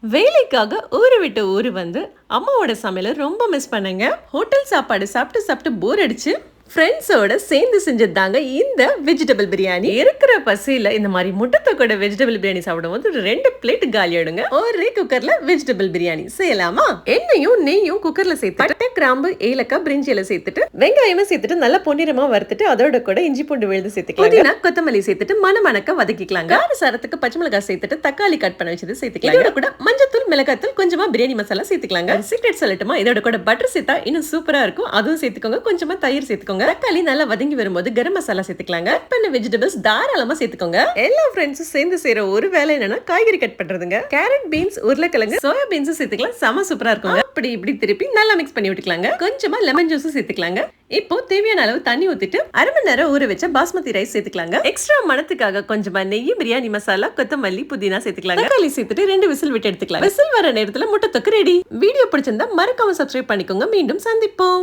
வேலைக்காக ஊரு விட்டு ஊரு வந்து அம்மாவோட சமையலை ரொம்ப மிஸ் பண்ணேங்க. ஹோட்டல் சாப்பாடு சாப்பிட்டு சாப்பிட்டு போர் அடிச்சு ஃப்ரெண்ட்ஸோட சேர்ந்து செஞ்சது தாங்க இந்த வெஜிடபிள் பிரியாணி. இருக்கிற பசியில இந்த மாதிரி முட்டை கூட வெஜிடபிள் பிரியாணி சாப்பிடும்போது 2 பிளேட் காலி ஆயிடுங்க. ஒரே குக்கர்ல வெஜிடபிள் பிரியாணி செய்யலாமா? எண்ணெயும் நெய்யும் குக்கர்ல சேர்த்து பட்டை, கிராம்பு, ஏலக்காய், பிரிஞ்சி இலை சேர்த்துட்டு வெங்காயமும் சேர்த்துட்டு நல்லா பொன்னிறமா வறுத்துட்டு அதோட கூட இஞ்சி பூண்டு விழுது சேர்த்துக்கலாம். புதினா, கொத்தமல்லி சேர்த்துட்டு மணக்க வதக்கிக்கலாங்க. சாரத்துக்கு பச்சை மிளகாய் சேர்த்துட்டு தக்காளி கட் பண்ண வச்சது சேர்த்துக்கலாம். இதோட கூட மஞ்சத்தூள், மிளகாத்தூள், கொஞ்சமா பிரியாணி மசாலா சேர்த்துக்கலாங்க. சீக்ரெட் சொல்லட்டுமா? இதோட கூட பட்டர் சேர்த்தா இன்னும் சூப்பரா இருக்கும். அதுவும் சேர்த்துக்கோங்க. கொஞ்சமா தயிர் சேர்த்துக்கோங்க. தக்காளி நல்லா வதங்கி வரும்போது கரம் மசாலா சேர்த்துக்கலாங்க. கட் பண்ண வெஜிடபிள்ஸ் தாராளமா சேர்த்துக்கோங்க. எல்லா ஃப்ரெண்ட்ஸும் சேர்ந்து செய்யற ஒரு வேலை என்னன்னா காய்கறி கட் பண்றதுங்க. கேரட், பீன்ஸ், உருளைக்கிழங்கு, சோயா பீன்ஸ் சேர்த்துக்கலாம். செம சூப்பரா இருக்குங்க. அப்படி இப்படி திருப்பி நல்லா மிக்ஸ் பண்ணி விட்டுக்கலாங்க. கொஞ்சமா லெமன் ஜூஸ் சேர்த்துக்கலாங்க. இப்போ தேவையான அளவு தண்ணி ஊத்திட்டு 1/2 மணி நேரம் ஊற வச்ச பாஸ்மதி ரைஸ் சேர்த்துக்கலாங்க. எக்ஸ்ட்ரா மணத்துக்காக கொஞ்சமா நெய், பிரியாணி மசாலா, கொத்தமல்லி, புதினா சேர்த்துக்கலாங்க. தக்காளி சேர்த்துட்டு 2 விசில் விட்டு எடுத்துக்கலாம். விசில் வர நேரத்துல முட்டை தொக்கு ரெடி. வீடியோ பிடிச்சிருந்தா மறக்காம சப்ஸ்கிரைப் பண்ணிக்கோங்க. மீண்டும் சந்திப்போம்.